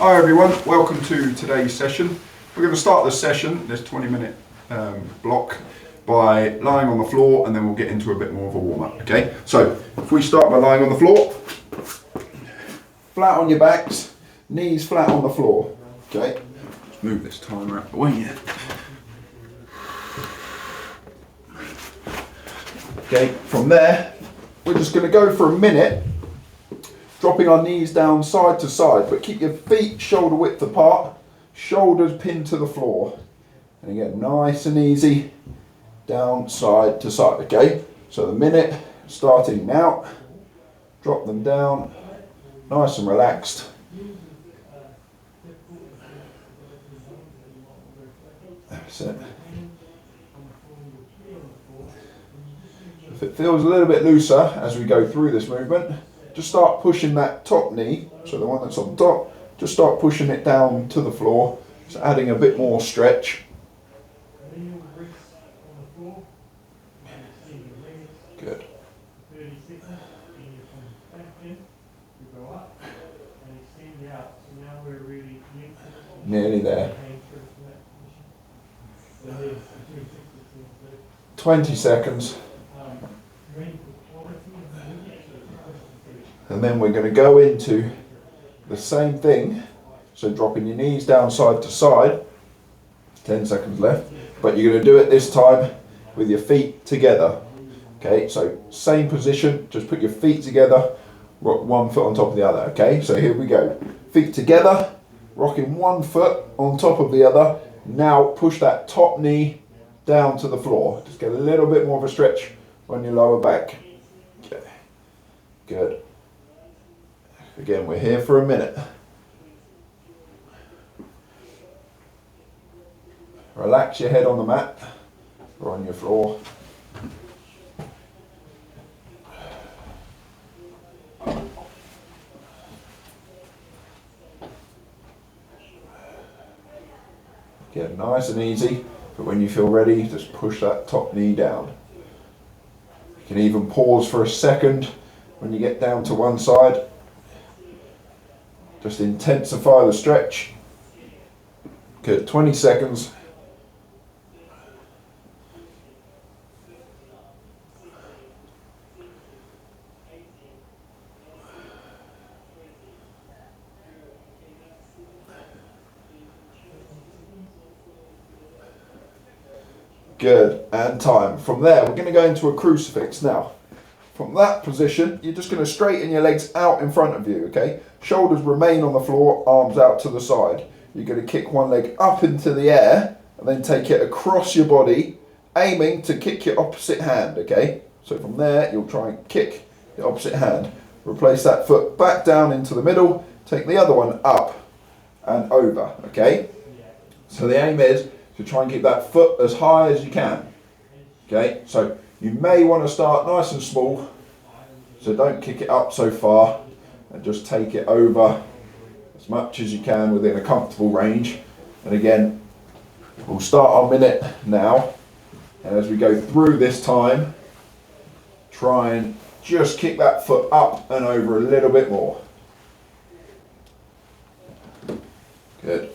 Hi everyone, welcome to today's session. We're going to start this session, this 20-minute block, by lying on the floor, and then we'll get into a bit more of a warm-up, okay? So, if we start by lying on the floor, flat on your backs, knees flat on the floor, okay? Let's move this timer out of the way here. Okay, from there, we're just going to go for a minute, dropping our knees down side to side, but keep your feet shoulder width apart, shoulders pinned to the floor. And again, nice and easy, down side to side, okay? So the minute starting now, drop them down, nice and relaxed. That's it. If it feels a little bit looser as we go through this movement, just start pushing that top knee, so the one that's on top, just start pushing it down to the floor, just adding a bit more stretch. Good. Nearly there. 20 seconds. And then we're going to go into the same thing, so dropping your knees down side to side, 10 seconds left, but you're going to do it this time with your feet together. Okay, so same position, just put your feet together, rock one foot on top of the other. Okay, so here we go. Feet together, rocking one foot on top of the other. Now push that top knee down to the floor. Just get a little bit more of a stretch on your lower back. Okay, good. Again, we're here for a minute. Relax your head on the mat or on your floor. Get nice and easy, but when you feel ready, just push that top knee down. You can even pause for a second when you get down to one side. Just intensify the stretch. Good, 20 seconds. Good, and time. From there, we're going to go into a crucifix now. From that position, you're just going to straighten your legs out in front of you, okay? Shoulders remain on the floor, arms out to the side. You're going to kick one leg up into the air and then take it across your body, aiming to kick your opposite hand, okay? So from there, you'll try and kick the opposite hand. Replace that foot back down into the middle, take the other one up and over, okay? So the aim is to try and keep that foot as high as you can, okay? So you may want to start nice and small, so don't kick it up so far, and just take it over as much as you can within a comfortable range. And again, we'll start our minute now, and as we go through this time, try and just kick that foot up and over a little bit more. Good.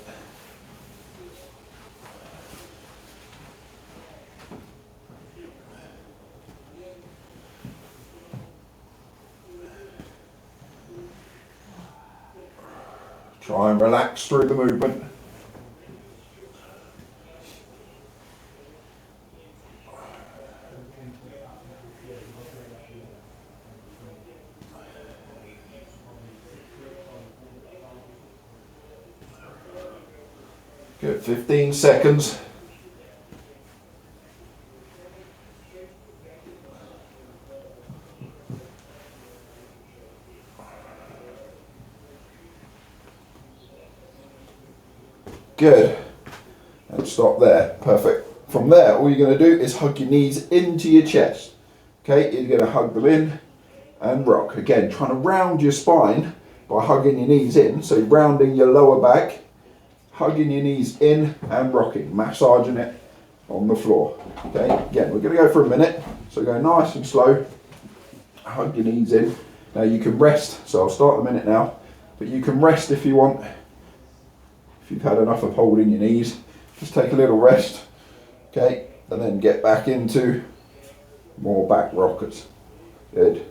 Try and relax through the movement. Good, 15 seconds. Good, and stop there, perfect. From there, all you're going to do is hug your knees into your chest. Okay, you're going to hug them in and rock. Again, trying to round your spine by hugging your knees in, so rounding your lower back, hugging your knees in and rocking, massaging it on the floor. Okay, again, we're going to go for a minute, so go nice and slow, hug your knees in. Now you can rest, so I'll start the minute now, but you can rest if you want If you've had enough of holding your knees, just take a little rest, okay, and then get back into more back rockers. Good.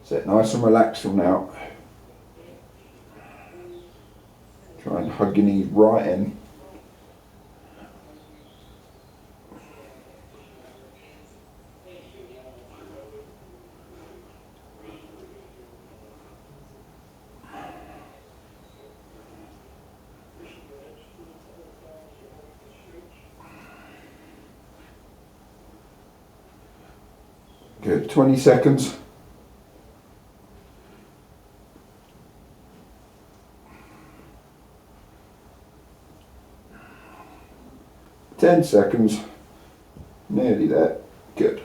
Sit nice and relaxed from now. Try and hug your knees right in. Good, 20 seconds. Ten seconds. Nearly there. Good.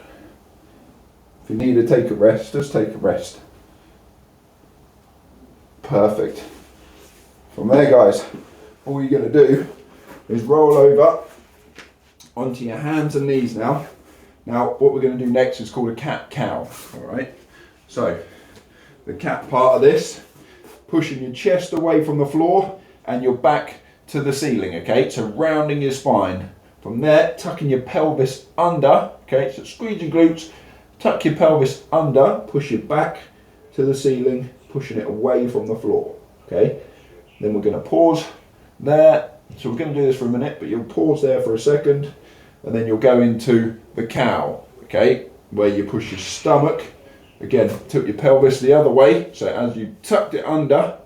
If you need to take a rest, just take a rest. Perfect. From there, guys, all you're going to do is roll over onto your hands and knees now. Now, what we're going to do next is called a cat-cow, all right? So, the cat part of this, pushing your chest away from the floor and your back to the ceiling, okay? So, rounding your spine. From there, tucking your pelvis under, okay? So, squeeze your glutes, tuck your pelvis under, push your back to the ceiling, pushing it away from the floor, okay? Then we're going to pause there. So, we're going to do this for a minute, but you'll pause there for a second. And then you'll go into the cow, okay, where you push your stomach. Again, tilt your pelvis the other way. So as you tucked it under,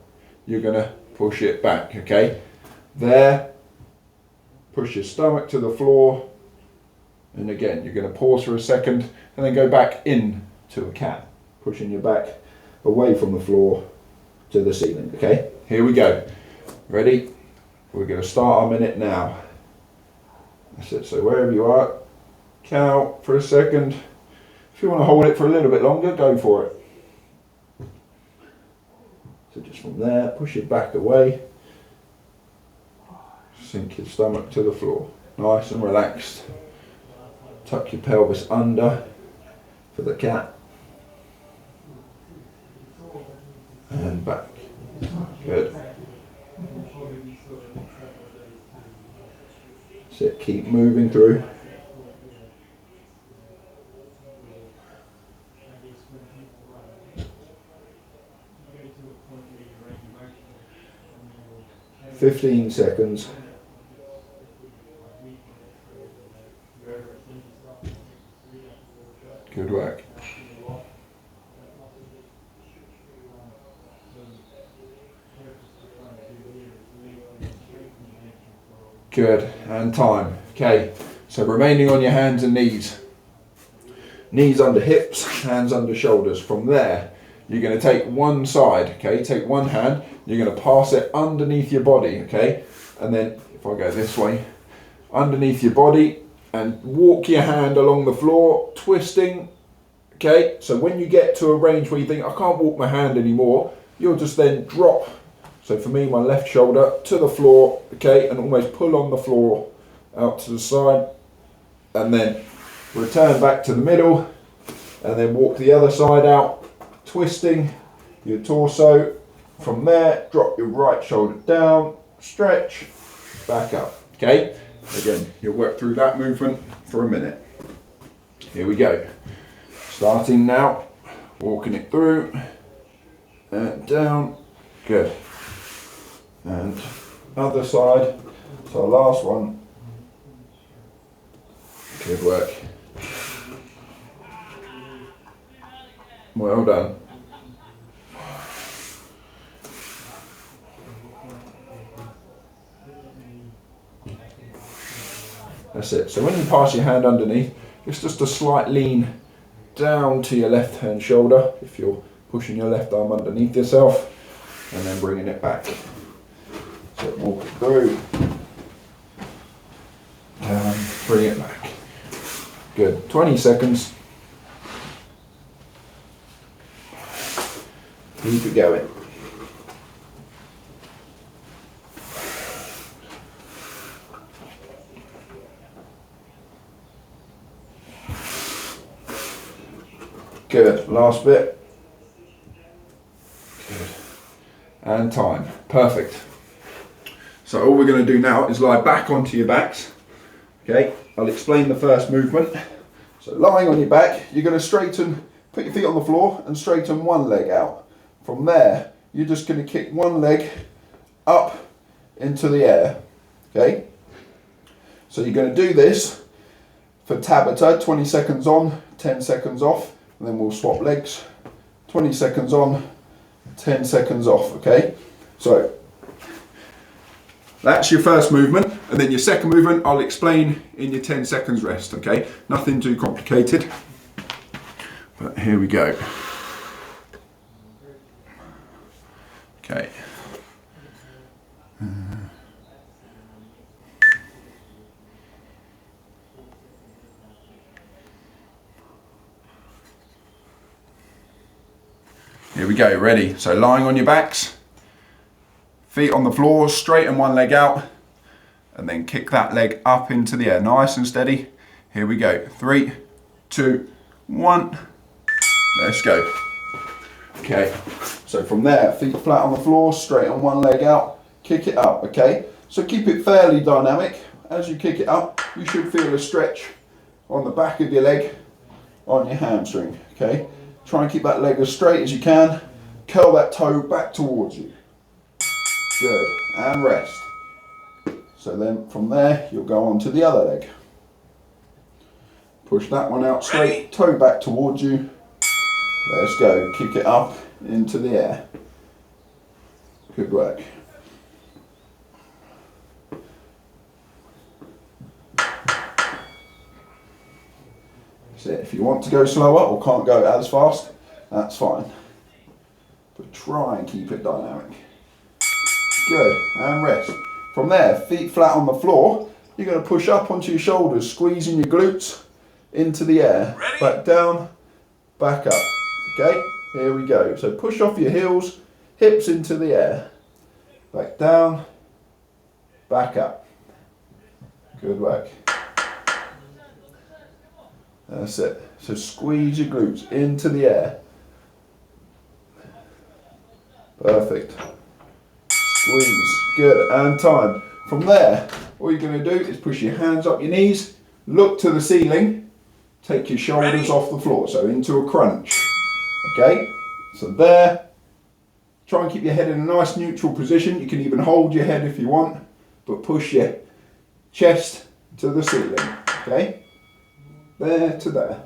you're going to push it back, okay. There, push your stomach to the floor. And again, you're going to pause for a second and then go back in to a cat, pushing your back away from the floor to the ceiling, okay. Here we go. Ready? We're going to start our minute now. That's it, so wherever you are, cow for a second. If you want to hold it for a little bit longer, go for it. So just from there, push your back away. Sink your stomach to the floor. Nice and relaxed. Tuck your pelvis under for the cat. And back. Good. Keep moving through. "15 seconds. Good work. Good, and time. Okay, so remaining on your hands and knees. Knees under hips, hands under shoulders. From there, you're going to take one side, okay? Take one hand, you're going to pass it underneath your body, okay? And then, if I go this way, underneath your body, and walk your hand along the floor, twisting, okay? So when you get to a range where you think, I can't walk my hand anymore, you'll just then drop. So for me, my left shoulder to the floor, okay, and almost pull on the floor out to the side, and then return back to the middle, and then walk the other side out, twisting your torso. From there, drop your right shoulder down, stretch, back up, okay? Again, you'll work through that movement for a minute. Here we go. Starting now, walking it through, and down, good. And other side, so last one. Good work. Well done. That's it. So when you pass your hand underneath, it's just a slight lean down to your left hand shoulder if you're pushing your left arm underneath yourself, and then bringing it back. So walk it through, bring it back. Good, 20 seconds. Keep it going. Good, last bit. Good. And time, perfect. So all we're going to do now is lie back onto your backs. Okay, I'll explain the first movement. So lying on your back, you're going to straighten, put your feet on the floor and straighten one leg out. From there, you're just going to kick one leg up into the air. Okay, so you're going to do this for Tabata, 20 seconds on, 10 seconds off, and then we'll swap legs. 20 seconds on, 10 seconds off, okay? So that's your first movement, and then your second movement I'll explain in your 10 seconds rest, okay? Nothing too complicated, but here we go. Okay. Here we go, ready. So lying on your backs, feet on the floor, straighten one leg out, and then kick that leg up into the air, nice and steady. Here we go, 3, 2, 1, let's go. Okay, so from there, feet flat on the floor, straighten one leg out, kick it up, okay? So keep it fairly dynamic. As you kick it up, you should feel a stretch on the back of your leg, on your hamstring, okay? Try and keep that leg as straight as you can. Curl that toe back towards you. Good, and rest. So then from there, you'll go on to the other leg. Push that one out straight, toe back towards you. Let's go, kick it up into the air. Good work. So if you want to go slower or can't go as fast, that's fine. But try and keep it dynamic. Good, and rest. From there, feet flat on the floor, you're going to push up onto your shoulders, squeezing your glutes into the air. Ready? Back down, back up. Okay, here we go. So push off your heels, hips into the air. Back down, back up. Good work. That's it. So squeeze your glutes into the air. Perfect. Squeeze. Good. And time. From there, all you're going to do is push your hands up your knees, look to the ceiling, take your shoulders off the floor, so into a crunch. Okay? So there. Try and keep your head in a nice neutral position. You can even hold your head if you want, but push your chest to the ceiling. Okay? There to there.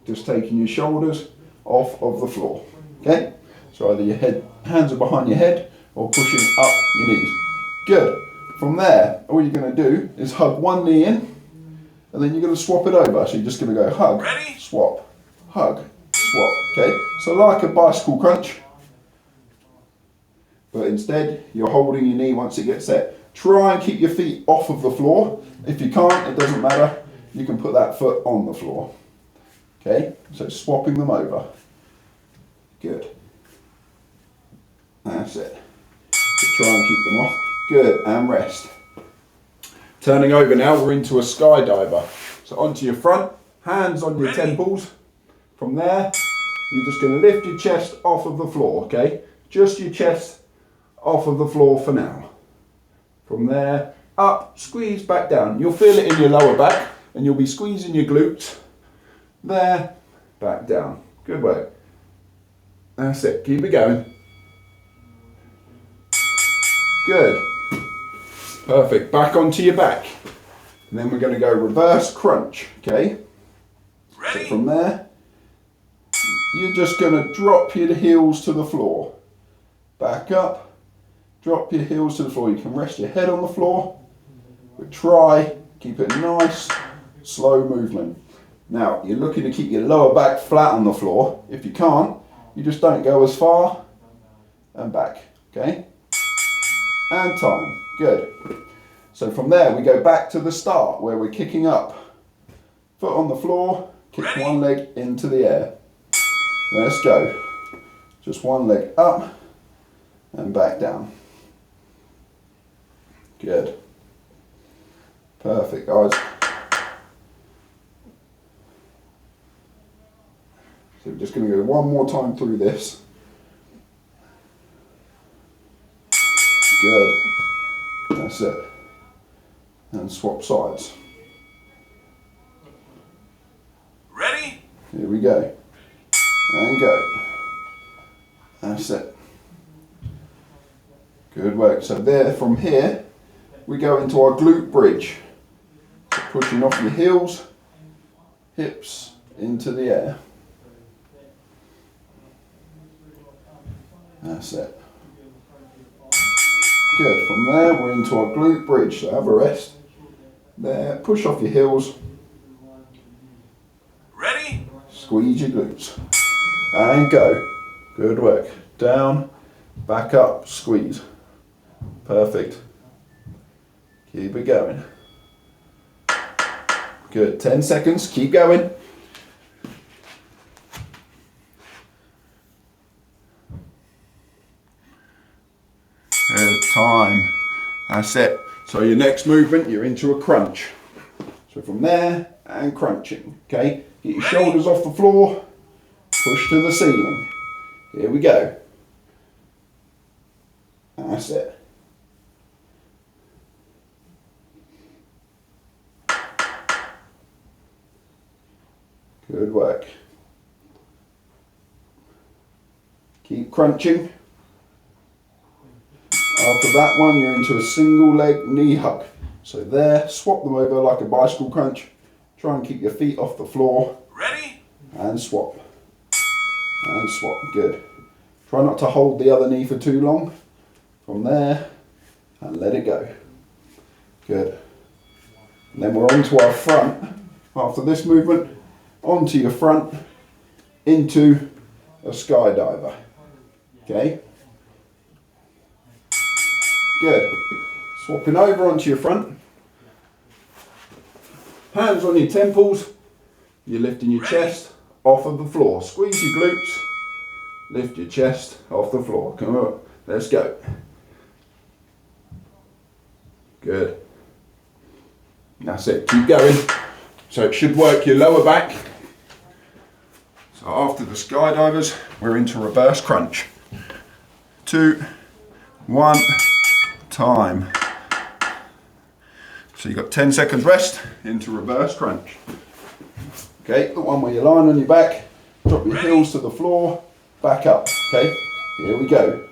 Just taking your shoulders off of the floor. Okay? So either your hands are behind your head or pushing up your knees. Good. From there, all you're going to do is hug one knee in, and then you're going to swap it over. So you're just going to go hug, swap, hug, swap. Okay? So like a bicycle crunch, but instead you're holding your knee once it gets set. Try and keep your feet off of the floor. If you can't, it doesn't matter. You can put that foot on the floor. Okay, so swapping them over. Good. That's it. So try and keep them off. Good, and rest. Turning over now, we're into a skydiver. So onto your front, hands on your temples. From there, you're just going to lift your chest off of the floor, okay? Just your chest off of the floor for now. From there, up, squeeze back down. You'll feel it in your lower back, and you'll be squeezing your glutes. There, back down. Good work. That's it. Keep it going. Good. Perfect. Back onto your back. And then we're going to go reverse crunch. Okay? So from there, you're just going to drop your heels to the floor. Back up. Drop your heels to the floor. You can rest your head on the floor. But try, keep it nice, slow movement. Now, you're looking to keep your lower back flat on the floor. If you can't, you just don't go as far and back, okay? And time, good. So from there, we go back to the start where we're kicking up. Foot on the floor, kick one leg into the air. Let's go. Just one leg up and back down. Good. Perfect, guys. So we're just going to go one more time through this. Good. That's it. And swap sides. Ready? Here we go. And go. That's it. Good work. So there, from here, we go into our glute bridge. So pushing off your heels, hips into the air. That's it. Good. From there, we're into our glute bridge. So have a rest. There. Push off your heels. Ready? Squeeze your glutes. And go. Good work. Down, back up, squeeze. Perfect. Keep it going. Good. 10 seconds. Keep going. Good. Time. That's it. So your next movement, you're into a crunch. So from there and crunching. Okay. Get your shoulders off the floor. Push to the ceiling. Here we go. That's it. Good work. Keep crunching. After that one, you're into a single leg knee hug. So there, swap them over like a bicycle crunch. Try and keep your feet off the floor. Ready? And swap. And swap. Good. Try not to hold the other knee for too long. From there, and let it go. Good. And then we're onto our front. After this movement, onto your front, into a skydiver. Okay? Good. Swapping over onto your front. Hands on your temples. You're lifting your chest off of the floor. Squeeze your glutes. Lift your chest off the floor. Come on. Let's go. Good. That's it. Keep going. So it should work your lower back. So after the skydivers, we're into reverse crunch. 2, 1, time. So you've got 10 seconds rest into reverse crunch. Okay, the one where you're lying on your back, drop your heels to the floor, back up. Okay, here we go.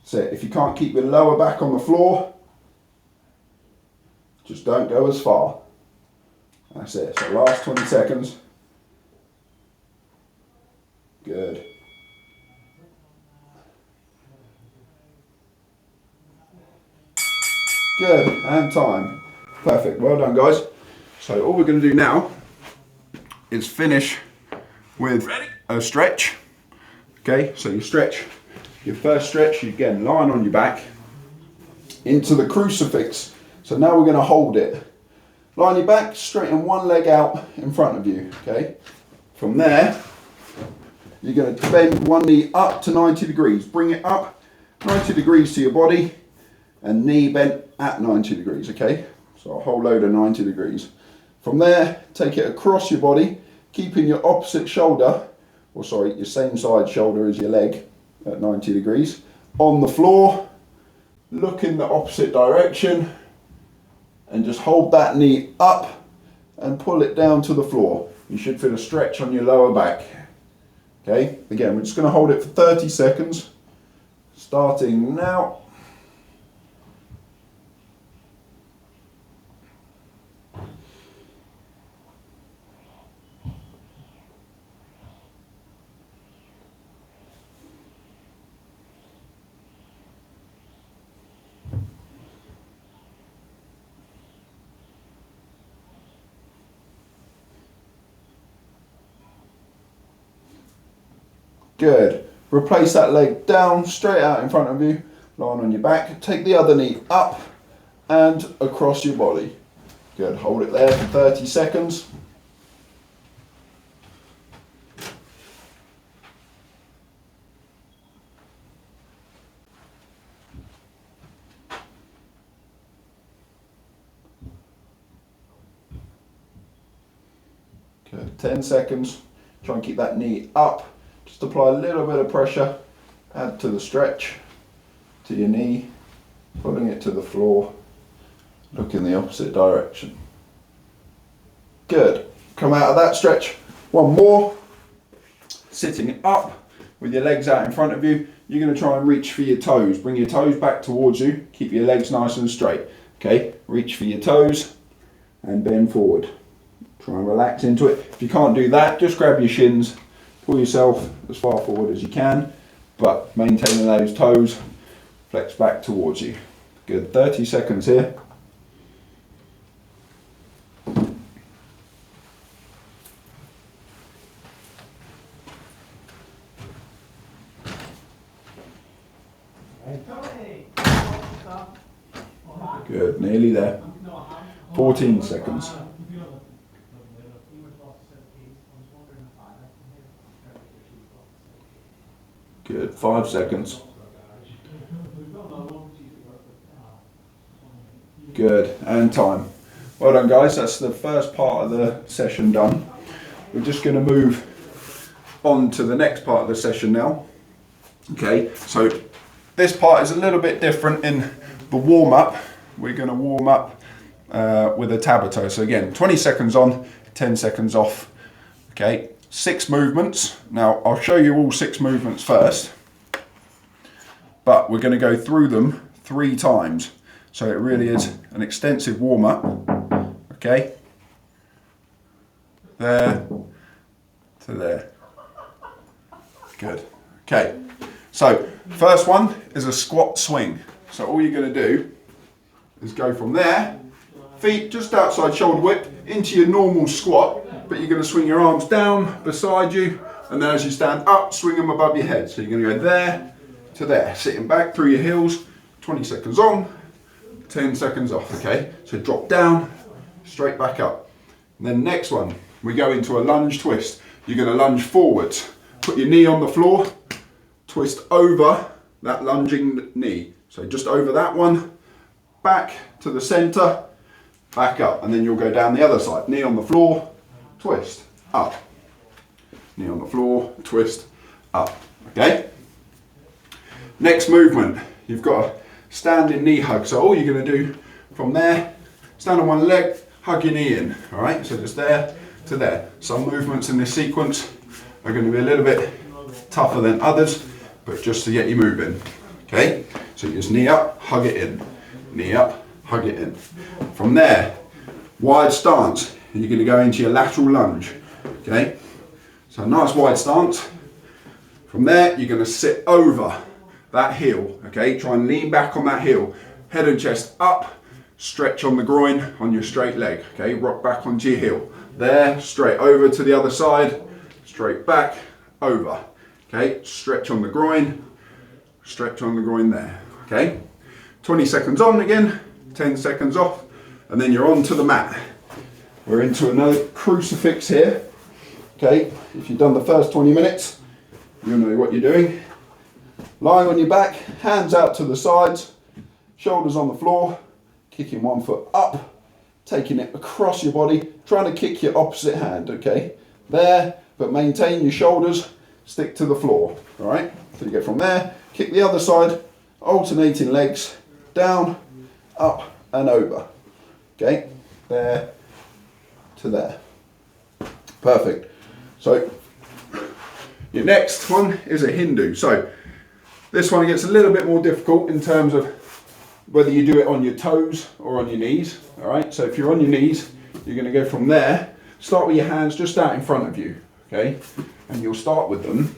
So if you can't keep your lower back on the floor, just don't go as far. That's it. So last 20 seconds. Good. Good, and time. Perfect, well done guys. So all we're going to do now is finish with a stretch. Okay, so you stretch, your first stretch, you again lying on your back into the crucifix. So now we're going to hold it. Lie on your back, straighten one leg out in front of you, okay? From there, you're going to bend one knee up to 90 degrees. Bring it up 90 degrees to your body and knee bent at 90 degrees, okay? So a whole load of 90 degrees. From there, take it across your body, keeping your opposite shoulder, or sorry, your same side shoulder as your leg at 90 degrees. On the floor, look in the opposite direction, and just hold that knee up and pull it down to the floor. You should feel a stretch on your lower back. Okay, again, we're just going to hold it for 30 seconds, starting now. Good. Replace that leg down, straight out in front of you, lying on your back. Take the other knee up and across your body. Good. Hold it there for 30 seconds. Good. 10 seconds. Try and keep that knee up. Just apply a little bit of pressure, add to the stretch, to your knee. pulling it to the floor, look in the opposite direction. Good. Come out of that stretch. One more. Sitting up with your legs out in front of you. You're going to try and reach for your toes. Bring your toes back towards you. Keep your legs nice and straight. Okay, reach for your toes and bend forward. Try and relax into it. If you can't do that, just grab your shins, pull yourself as far forward as you can, but maintaining those toes, flex back towards you. Good, 30 seconds here. Good, nearly there. 14 seconds. Good, 5 seconds. Good, and time. Well done guys, that's the first part of the session done. We're just going to move on to the next part of the session now. Okay, so this part is a little bit different in the warm-up. We're going to warm up with a Tabata. So again, 20 seconds on, 10 seconds off. Okay, 6 movements. Now I'll show you all 6 movements first, but we're going to go through them 3 times. So it really is an extensive warm-up. Okay, there to there. Good. Okay, so first one is a squat swing. So all you're going to do is go from there, feet just outside shoulder width, into your normal squat, but you're going to swing your arms down beside you, and then as you stand up, swing them above your head. So you're going to go there to there, sitting back through your heels, 20 seconds on, 10 seconds off, okay? So drop down, straight back up. And then next one, we go into a lunge twist. You're going to lunge forwards, put your knee on the floor, twist over that lunging knee. So just over that one, back to the center, back up, and then you'll go down the other side. Knee on the floor, twist, up. Knee on the floor, twist, up, okay? Next movement, you've got a standing knee hug. So all you're gonna do from there, stand on one leg, hug your knee in, all right? So just there to there. Some movements in this sequence are gonna be a little bit tougher than others, but just to get you moving, okay? So you just knee up, hug it in. Knee up, hug it in. From there, wide stance, and you're going to go into your lateral lunge, okay? So a nice wide stance. From there, you're going to sit over that heel, okay? Try and lean back on that heel. Head and chest up, stretch on the groin on your straight leg, okay? Rock back onto your heel. There, straight over to the other side, straight back, over, okay? Stretch on the groin there, okay? 20 seconds on again, 10 seconds off, and then you're on to the mat. We're into another crucifix here. Okay, if you've done the first 20 minutes, you'll know what you're doing. Lying on your back, hands out to the sides, shoulders on the floor, kicking one foot up, taking it across your body, trying to kick your opposite hand, okay? There, but maintain your shoulders, stick to the floor, all right? So you go from there, kick the other side, alternating legs, down, up and over, okay? There to there. Perfect. So your next one is a Hindu. So this one gets a little bit more difficult in terms of whether you do it on your toes or on your knees, all right? So if you're on your knees, you're going to go from there, start with your hands just out in front of you, okay? And you'll start with them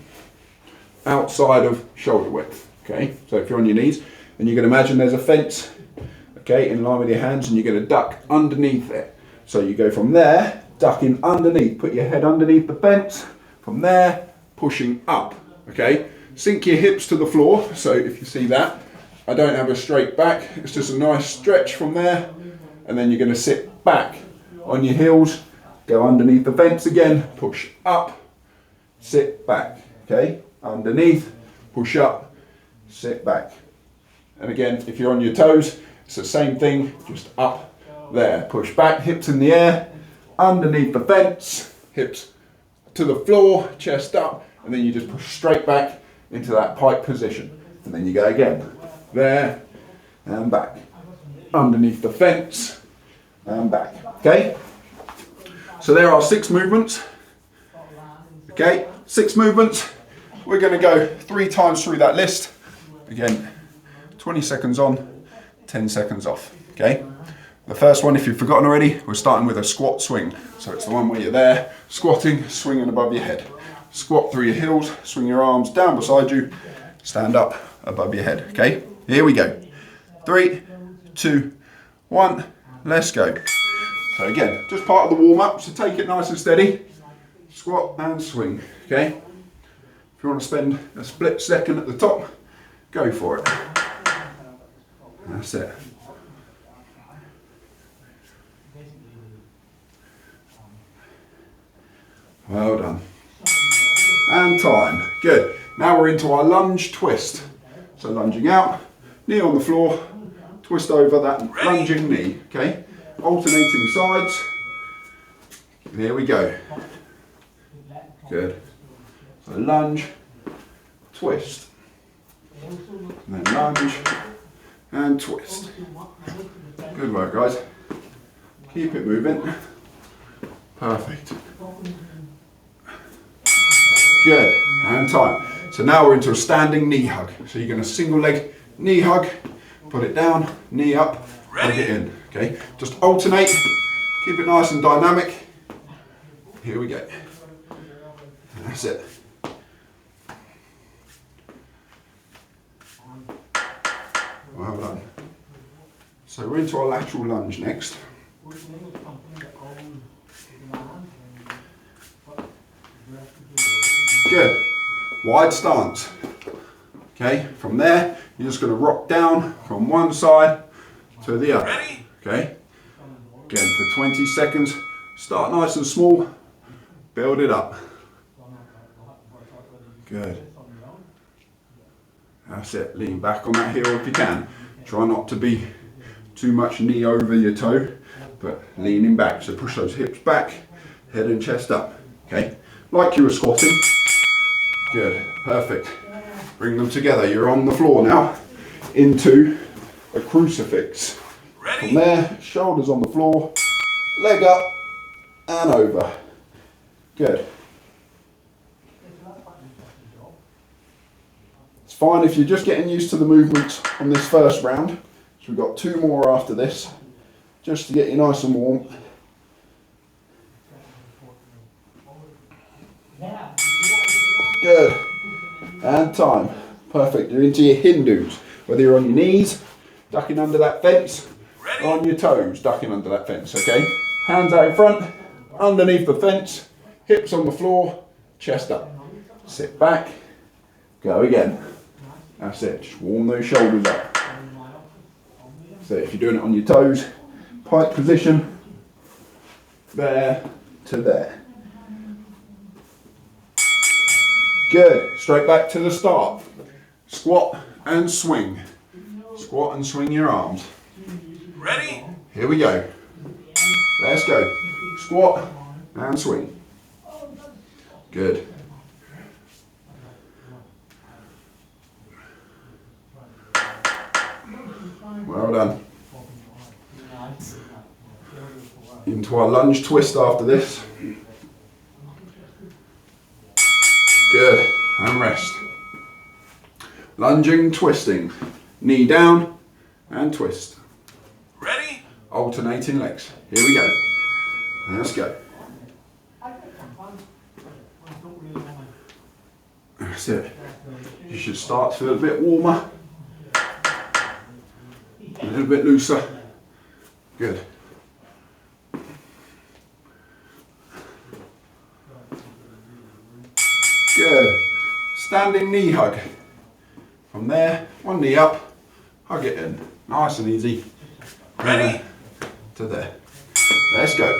outside of shoulder width, okay? So if you're on your knees, and you can imagine there's a fence, okay, in line with your hands, and you're going to duck underneath it. So you go from there, ducking underneath, put your head underneath the fence, from there, pushing up, okay? Sink your hips to the floor, so if you see that, I don't have a straight back, it's just a nice stretch from there, and then you're going to sit back on your heels, go underneath the fence again, push up, sit back, okay? Underneath, push up, sit back. And again, if you're on your toes, it's the same thing, just up there. Push back, hips in the air, underneath the fence, hips to the floor, chest up, and then you just push straight back into that pike position. And then you go again, there and back. Underneath the fence and back. Okay? So there are 6 movements. Okay, 6 movements. We're going to go 3 times through that list. Again, 20 seconds on, 10 seconds off. Okay? The first one, if you've forgotten already, we're starting with a squat swing. So it's the one where you're there, squatting, swinging above your head. Squat through your heels, swing your arms down beside you, stand up above your head. Okay? Here we go. 3, 2, 1, let's go. So again, just part of the warm up, so take it nice and steady. Squat and swing, okay? If you want to spend a split second at the top, go for it. That's it. Well done. And time. Good. Now we're into our lunge twist. So lunging out, knee on the floor, twist over that lunging knee, okay? Alternating sides. Here we go. Good. So lunge, twist, and then lunge and twist. Good work, guys. Keep it moving. Perfect. Good. And time. So now we're into a standing knee hug. So you're going to single leg knee hug, put it down, knee up, hug it in. Okay. Just alternate. Keep it nice and dynamic. Here we go. That's it. Well done. So we're into our lateral lunge next. Good. Wide stance. Okay, from there, you're just going to rock down from one side to the other. Okay, again for 20 seconds. Start nice and small, build it up. Good. That's it. Lean back on that heel if you can. Try not to be too much knee over your toe, but leaning back. So push those hips back, head and chest up. Okay, like you were squatting. Good. Perfect. Bring them together. You're on the floor now into a crucifix. From there, shoulders on the floor, leg up and over. Good. It's fine if you're just getting used to the movements on this first round. So we've got 2 more after this, just to get you nice and warm. Good. And time. Perfect. You're into your Hindus. Whether you're on your knees, ducking under that fence, or on your toes, ducking under that fence, okay? Hands out in front, underneath the fence, hips on the floor, chest up. Sit back, go again. That's it, just warm those shoulders up. So if you're doing it on your toes, pike position, there to there. Good, straight back to the start. Squat and swing. Squat and swing your arms. Ready? Here we go. Let's go. Squat and swing. Good. Well done. Into our lunge twist after this. Good. And rest. Lunging, twisting. Knee down and twist. Ready? Alternating legs. Here we go. Let's go. That's it. You should start to feel a bit warmer. A little bit looser. Good. Good. Standing knee hug. From there, one knee up, hug it in. Nice and easy. Ready? To there. Let's go.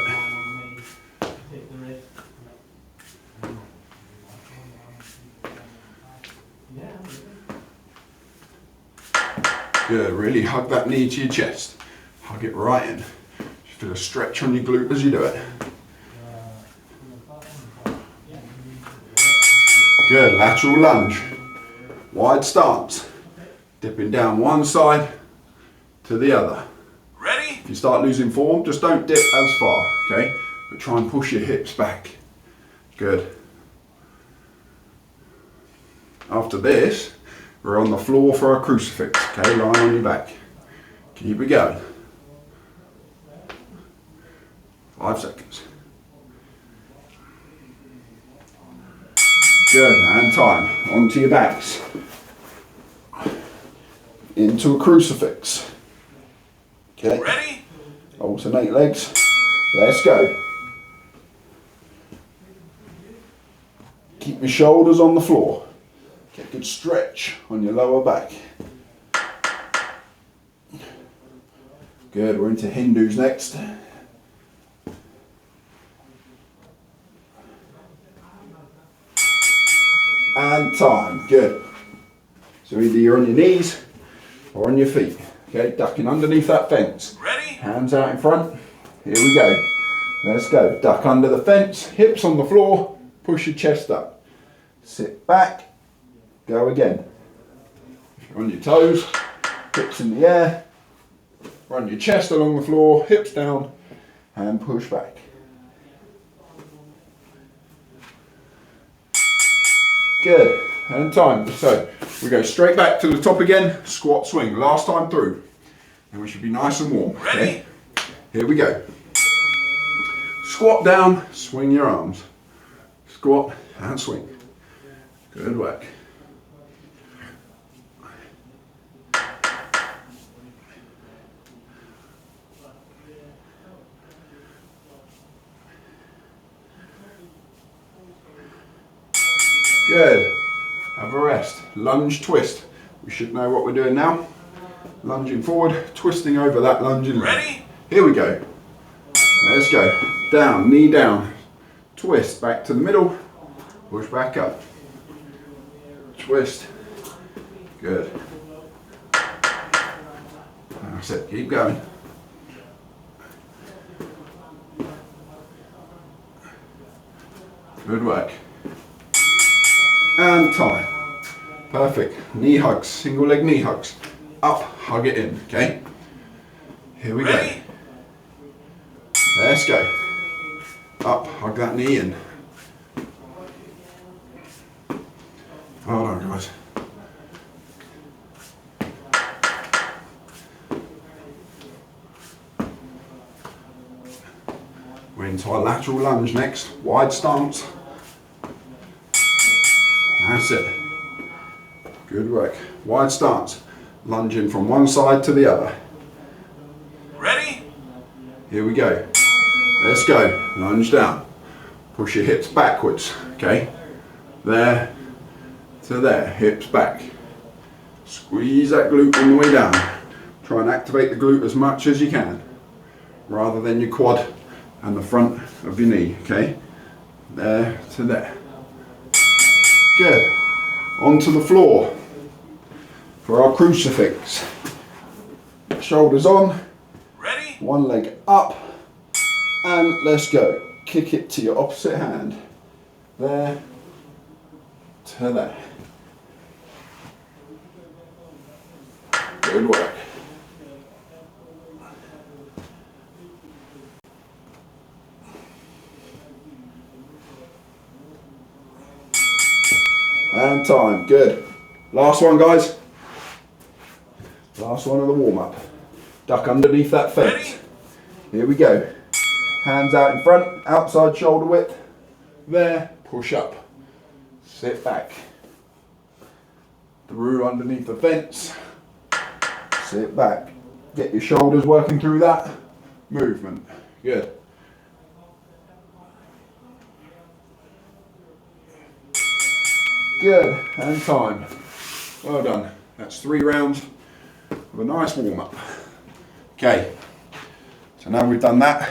Good, really hug that knee to your chest. Hug it right in. Just feel a stretch on your glute as you do it. Good, lateral lunge. Wide stance. Dipping down one side, to the other. Ready? If you start losing form, just don't dip as far, okay? But try and push your hips back. Good. After this, we're on the floor for our crucifix, okay? Lying on your back. Keep it going. 5 seconds. Good, and time. Onto your backs. Into a crucifix. Okay. Ready? Alternate legs. Let's go. Keep your shoulders on the floor. Get a good stretch on your lower back. Good, we're into Hindus next. And time, good. So either you're on your knees or on your feet. Okay, ducking underneath that fence. Ready? Hands out in front. Here we go. Let's go. Duck under the fence, hips on the floor, push your chest up. Sit back, go again. On your toes, hips in the air. Run your chest along the floor, hips down, and push back. Good, and time. So we go straight back to the top again, squat swing, last time through. And we should be nice and warm. Ready? Okay? Here we go. Squat down, swing your arms. Squat and swing. Good work. Good. Have a rest. Lunge twist. We should know what we're doing now. Lunging forward, twisting over that lunging leg. Ready? Here we go. Let's go. Down, knee down. Twist back to the middle. Push back up. Twist. Good. That's it. Keep going. Good work. And time. Perfect. Knee hugs. Single leg knee hugs. Up. Hug it in. Okay. Here we Ready? go. Let's go. Up. Hug that knee in. Hold on, guys. We're into our lateral lunge next. Wide stance. That's it. Good work. Wide stance. Lunging from one side to the other. Ready? Here we go. Let's go. Lunge down. Push your hips backwards. Okay. There to there. Hips back. Squeeze that glute all the way down. Try and activate the glute as much as you can, rather than your quad and the front of your knee. Okay. There to there. Good. Onto the floor for our crucifix. Shoulders on. Ready? One leg up. And let's go. Kick it to your opposite hand. There to there. Good work. And time. Good. Last one, guys. Last one of the warm-up. Duck underneath that fence. Ready? Here we go. Hands out in front, outside shoulder width. There, push up. Sit back. Through underneath the fence. Sit back. Get your shoulders working through that movement. Good. Good, and time. Well done. That's 3 rounds of a nice warm-up. Okay, so now we've done that,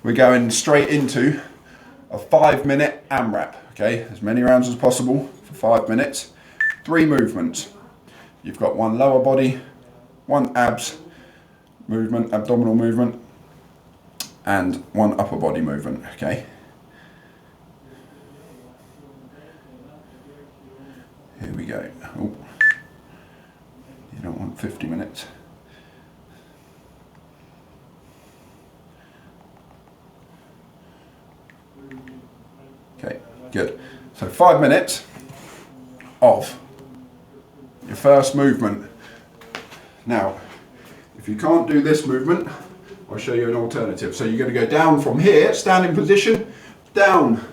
we're going straight into a 5-minute AMRAP. Okay, as many rounds as possible for 5 minutes. 3 movements. You've got 1 lower body, 1 abs movement, abdominal movement, and 1 upper body movement. Okay. Here we go. Oh. You don't want 50 minutes. Good. So 5 minutes of your first movement. Now, if you can't do this movement, I'll show you an alternative. So you're going to go down from here, standing position, down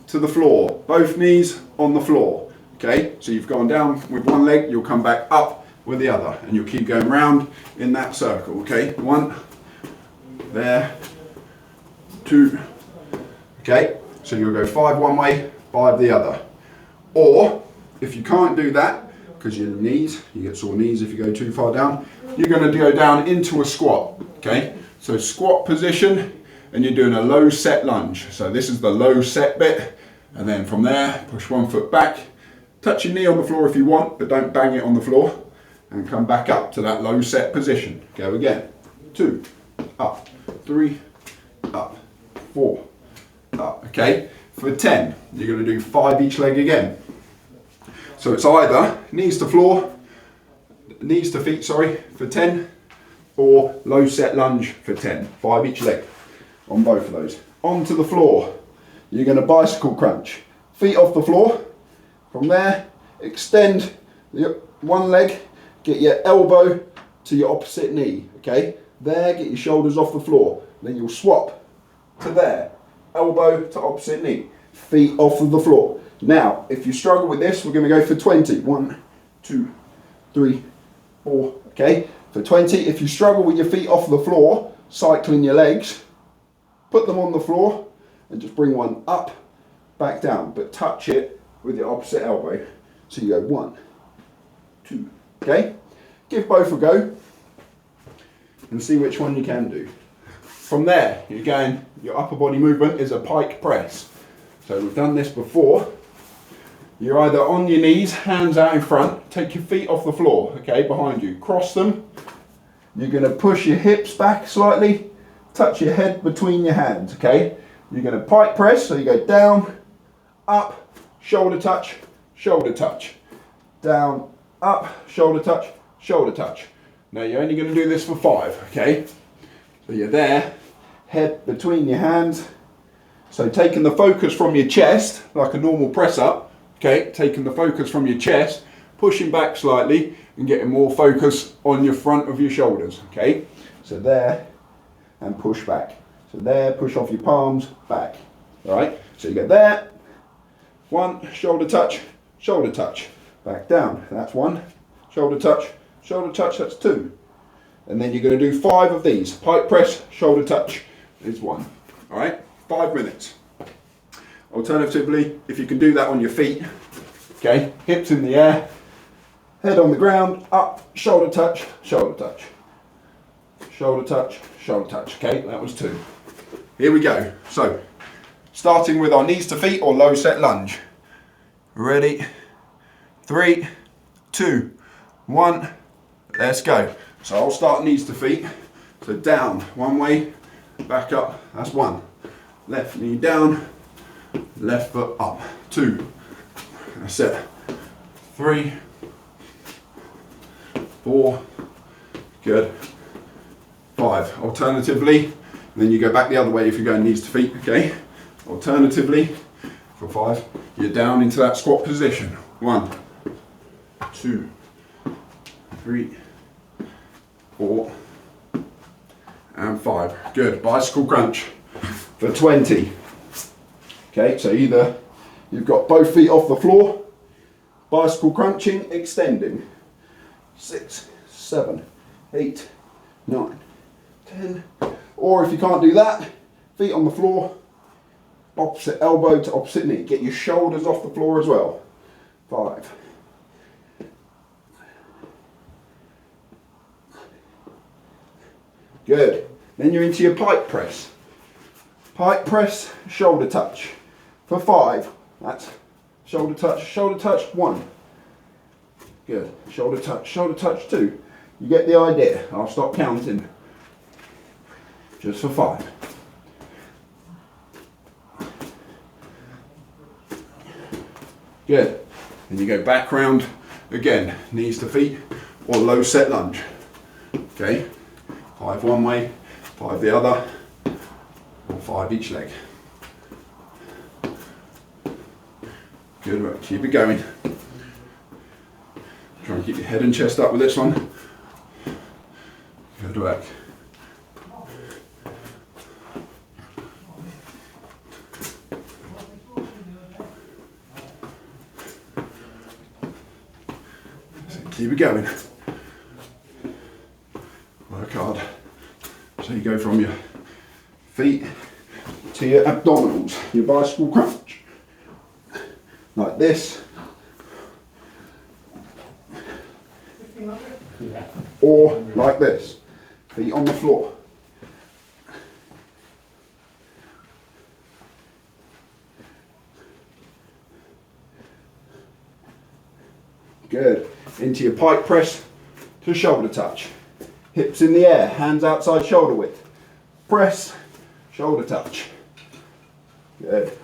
to the floor. Both knees on the floor. Okay, so you've gone down with one leg, you'll come back up with the other, and you'll keep going round in that circle. Okay, 1, there, 2. Okay, so you'll go 5 one way, 5 the other. Or if you can't do that, because your knees, you get sore knees if you go too far down, you're going to go down into a squat. Okay, so squat position, and you're doing a low set lunge. So this is the low set bit, and then from there, push one foot back, touch your knee on the floor if you want, but don't bang it on the floor, and come back up to that low set position. Go again. 2, up, 3, up, 4, up. Okay, for 10, you're going to do 5 each leg again. So it's either knees to floor, knees to feet, sorry, for 10, or low set lunge for 10, 5 each leg on both of those. Onto the floor, you're going to bicycle crunch, feet off the floor. From there, extend your one leg, get your elbow to your opposite knee, okay? There, get your shoulders off the floor. Then you'll swap to there, elbow to opposite knee, feet off of the floor. Now, if you struggle with this, we're going to go for 20. 1, 2, 3, 4, okay? For 20, if you struggle with your feet off the floor, cycling your legs, put them on the floor and just bring one up, back down, but touch it with your opposite elbow. So you go 1, 2, okay? Give both a go and see which one you can do. From there, again, your upper body movement is a pike press. So we've done this before. You're either on your knees, hands out in front, take your feet off the floor, okay, behind you. Cross them. You're going to push your hips back slightly, touch your head between your hands, okay? You're going to pike press, so you go down, up, shoulder touch, down, up, shoulder touch, shoulder touch. Now you're only going to do this for 5, okay? So you're there, head between your hands. So taking the focus from your chest, like a normal press up, okay? Taking the focus from your chest, pushing back slightly and getting more focus on your front of your shoulders, okay? So there, and push back. So there, push off your palms, back, all right? So you go there, 1, shoulder touch, back down, that's 1, shoulder touch, that's 2. And then you're going to do 5 of these. Pike press, shoulder touch is 1, all right? 5 minutes. Alternatively, if you can do that on your feet, okay, hips in the air, head on the ground, up, shoulder touch, shoulder touch, okay, that was 2. Here we go. So, starting with our knees to feet or low set lunge. Ready? 3, 2, 1, let's go. So I'll start knees to feet. So down, one way, back up, that's 1. Left knee down, left foot up, 2. That's it. 3, 4, good. 5. Alternatively, then you go back the other way if you're going knees to feet, okay? Alternatively, for 5, you're down into that squat position. 1, 2, 3, 4, and 5. Good. Bicycle crunch for 20. Okay, so either you've got both feet off the floor, bicycle crunching, extending. 6, 7, 8, 9, 10. Or if you can't do that, feet on the floor, opposite elbow to opposite knee. Get your shoulders off the floor as well. 5. Good. Then you're into your pike press. Pike press, shoulder touch. For 5, that's shoulder touch, 1. Good. Shoulder touch, 2. You get the idea. I'll stop counting. Just for 5. Good. Then you go back round again, knees to feet or low set lunge. Okay. 5 one way, 5 the other, or 5 each leg. Good work, keep it going. Try and keep your head and chest up with this one. Good work. Keep it going. Work hard. So you go from your feet to your abdominals, your bicycle crunch. Like this. Or like this. Feet on the floor. Good. Into your pike press to shoulder touch. Hips in the air, hands outside shoulder width. Press, shoulder touch. Good.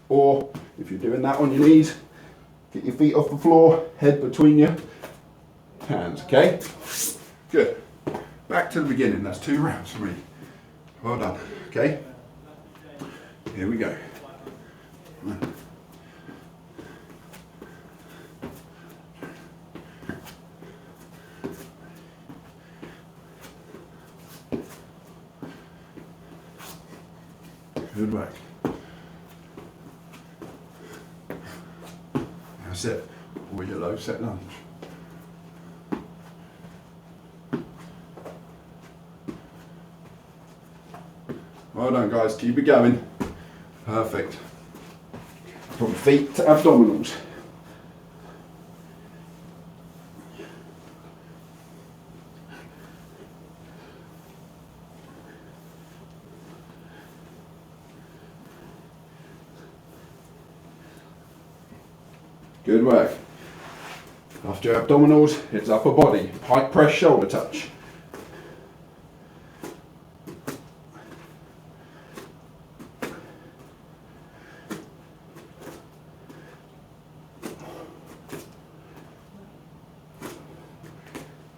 Or if you're doing that on your knees, get your feet off the floor, head between your hands, okay? Good. Back to the beginning, that's 2 rounds for me. Well done, okay? Here we go. Good work. That's it. Or your low set lunge. Well done, guys. Keep it going. Perfect. From feet to abdominals. Good work. After your abdominals, it's upper body. Pike press, shoulder touch.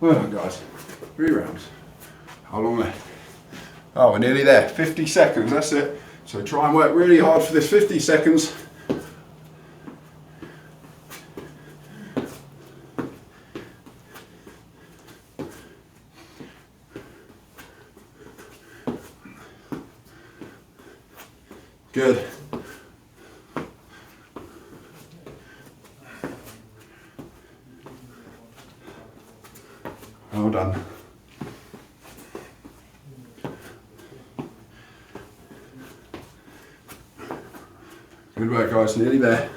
Well done, guys. 3 rounds. How long left? Oh, we're nearly there. 50 seconds, that's it. So try and work really hard for this 50 seconds. Good. Well done. Good work, guys. Nearly there.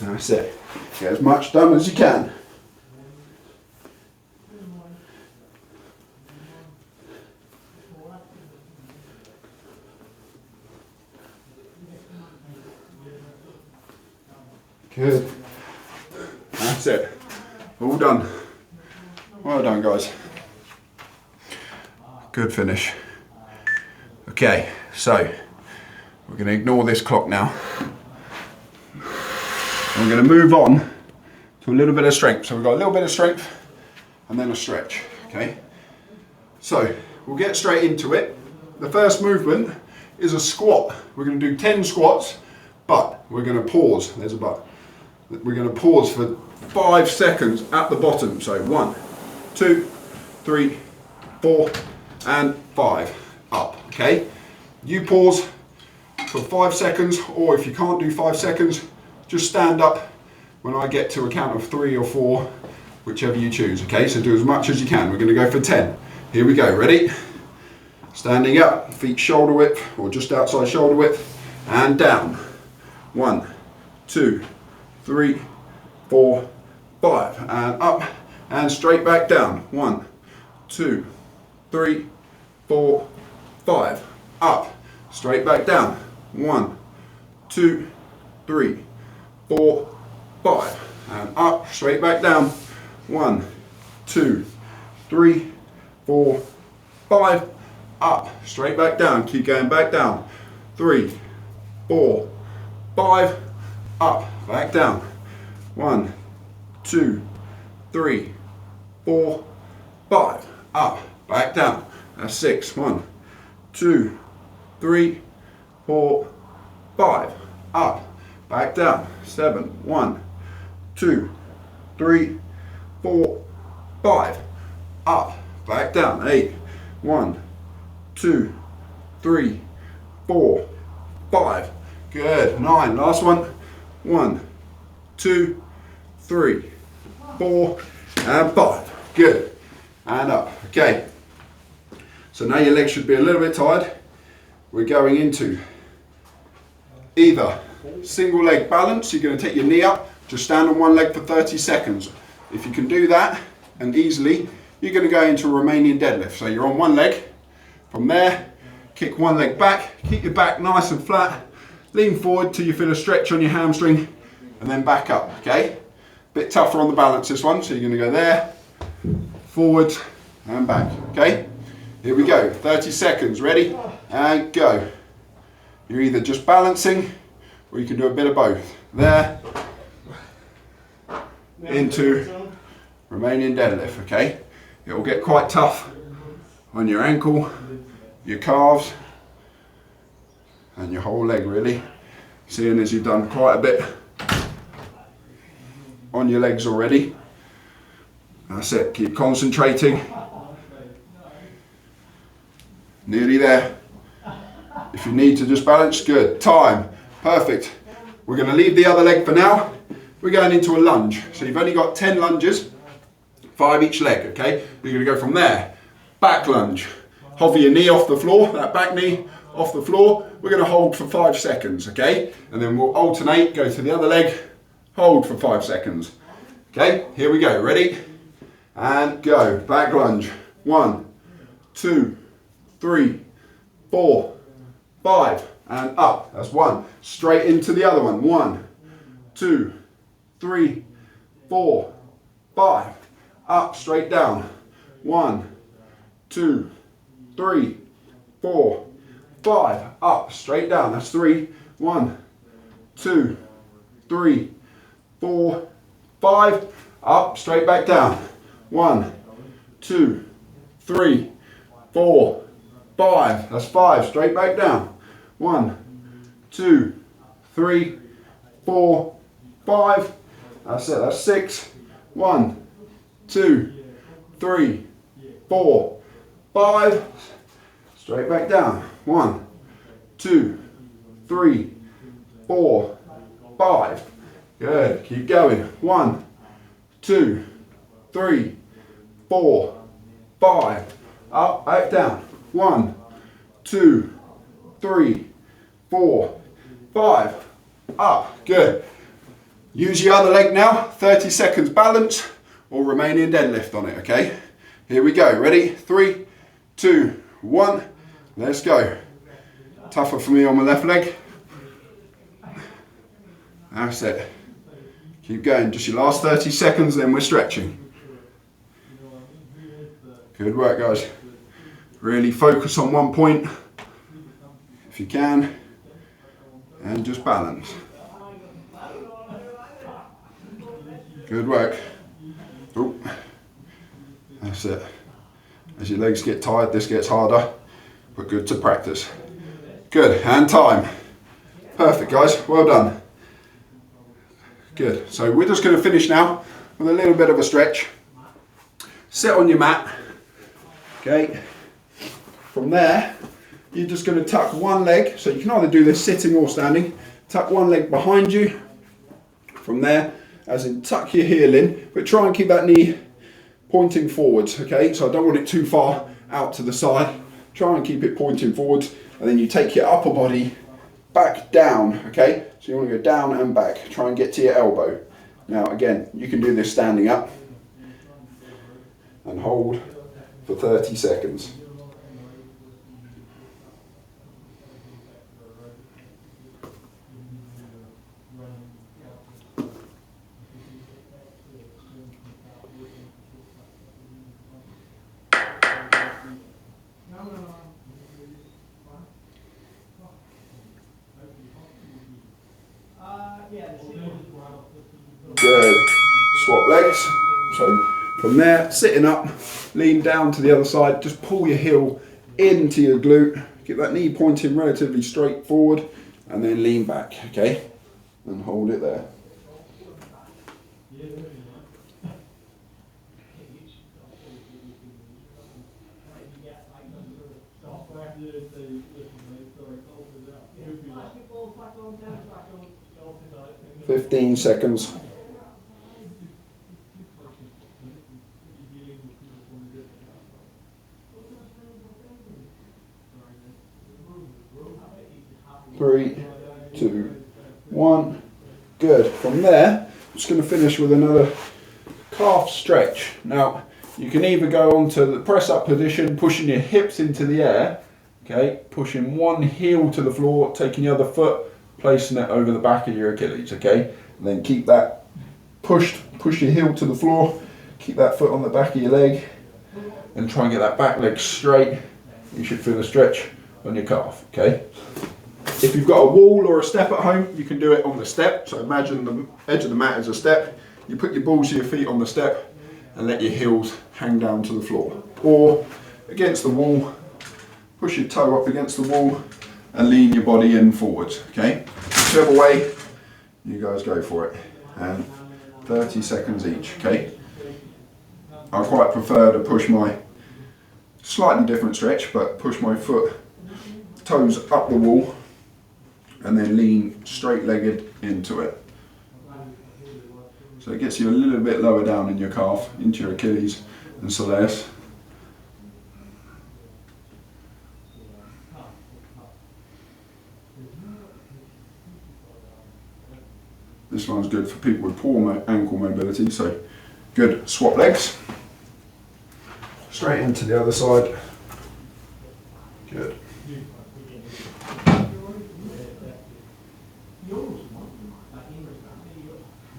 That's it. Get as much done as you can. Good. That's it. All done. Well done, guys. Good finish. Okay, so we're going to ignore this clock now. We're going to move on to a little bit of strength. So we've got a little bit of strength and then a stretch. Okay. So we'll get straight into it. The first movement is a squat. We're going to do 10 squats, but we're going to pause. There's a but. We're going to pause for 5 seconds at the bottom. So 1, 2, 3, 4, and 5. Up. Okay. You pause for 5 seconds, or if you can't do 5 seconds, just stand up when I get to a count of 3 or 4, whichever you choose. Okay. So do as much as you can. We're going to go for 10. Here we go. Ready? Standing up, feet shoulder width or just outside shoulder width, and down. 1, 2, 3, 4, 5, and up and straight back down. 1, 2, 3, 4, 5, up, straight back down. 1, 2, 3, 4, 5, and up, straight back down. 1, 2, 3, 4, 5, up, straight back down. Keep going back down. 3, 4, 5, up, back down. 1, 2, 3, 4, 5, up, back down. That's 6. 1, 2, 3, 4, 5. Up, back down. 7. 1, 2, 3, 4, 5. Up, back down. 8. 1, 2, 3, 4, 5. Good. 9. Last one. 1, 2, 3, 4, and 5. Good. And up. Okay. So now your legs should be a little bit tired. We're going into either single leg balance. You're going to take your knee up, just stand on one leg for 30 seconds. If you can do that and easily, you're going to go into a Romanian deadlift. So you're on one leg. From there, kick one leg back, keep your back nice and flat, lean forward till you feel a stretch on your hamstring, and then back up, okay? Bit tougher on the balance this one, so you're going to go there, forward, and back, okay? Here we go, 30 seconds, ready, and go. You're either just balancing, or you can do a bit of both. There, into Romanian deadlift, okay? It will get quite tough on your ankle, your calves, and your whole leg really. Seeing as you've done quite a bit on your legs already. That's it, keep concentrating. Nearly there. If you need to just balance, good. Time, perfect. We're going to leave the other leg for now. We're going into a lunge. So you've only got 10 lunges, 5 each leg, okay? You're going to go from there. Back lunge. Hover your knee off the floor, that back knee off the floor. We're going to hold for 5 seconds, okay? And then we'll alternate, go to the other leg, hold for 5 seconds. Okay, here we go. Ready? And go. Back lunge. 1, 2, 3, 4, 5, and up. That's 1. Straight into the other one. 1, 2, 3, 4, 5. Up, straight down. 1, 2, 3, 4, 5. Up, straight down. That's 3. 1, 2, 3, 4, 5. Up, straight back down. 1, 2, 3, 4, 5. That's 5. Straight back down. 1, 2, 3, 4, 5. That's it. That's 6. 1, 2, 3, 4, 5. Straight back down. 1, 2, 3, 4, 5. Good. Keep going. 1, 2, 3, 4, 5. Up, back down. 1, 2, 3, 4, 5. Up. Good. Use your other leg now. 30 seconds balance or Romanian deadlift on it, okay? Here we go. Ready? 3, 2, 1. Let's go. Tougher for me on my left leg. That's it. Keep going. Just your last 30 seconds, then we're stretching. Good work, guys. Really focus on one point if you can, and just balance. Good work. Ooh. That's it. As your legs get tired, this gets harder, but good to practice. Good, and time. Perfect, guys, well done. Good, so we're just going to finish now with a little bit of a stretch. Sit on your mat, okay. From there, you're just going to tuck one leg, so you can either do this sitting or standing. Tuck one leg behind you. From there, as in tuck your heel in, but try and keep that knee pointing forwards, okay? So I don't want it too far out to the side. Try and keep it pointing forwards, and then you take your upper body back down, okay? So you want to go down and back. Try and get to your elbow. Now again, you can do this standing up and hold for 30 seconds. Good. Swap legs. So From there, sitting up, lean down to the other side, just pull your heel into your glute, get that knee pointing relatively straight forward, and then lean back, okay? And hold it there. "15 seconds. Three, two, one. Good. From there, I'm just going to finish with another calf stretch. Now, you can either go onto the press up position, pushing your hips into the air, okay, pushing one heel to the floor, taking the other foot, placing it over the back of your Achilles, okay, and then keep that push your heel to the floor, keep that foot on the back of your leg, and try and get that back leg straight. You should feel a stretch on your calf, okay. If you've got a wall or a step at home, you can do it on the step. So imagine the edge of the mat as a step. You put your balls of your feet on the step and let your heels hang down to the floor. Or against the wall, push your toe up against the wall and lean your body in forwards, okay? Whichever way, you guys go for it. And 30 seconds each, okay? I quite prefer to push my, slightly different stretch, but push my toes up the wall and then lean straight-legged into it. So it gets you a little bit lower down in your calf, into your Achilles and soleus. This one's good for people with poor ankle mobility, so good. Swap legs. Straight into the other side. Good.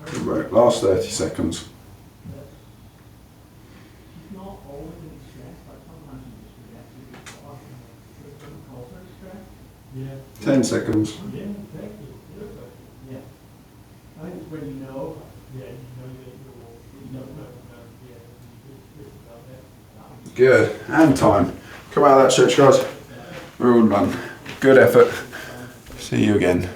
Good work. Last 30 seconds. 10 seconds. Good. And time. Come out of that stretch, guys. We're all done. Good effort. See you again.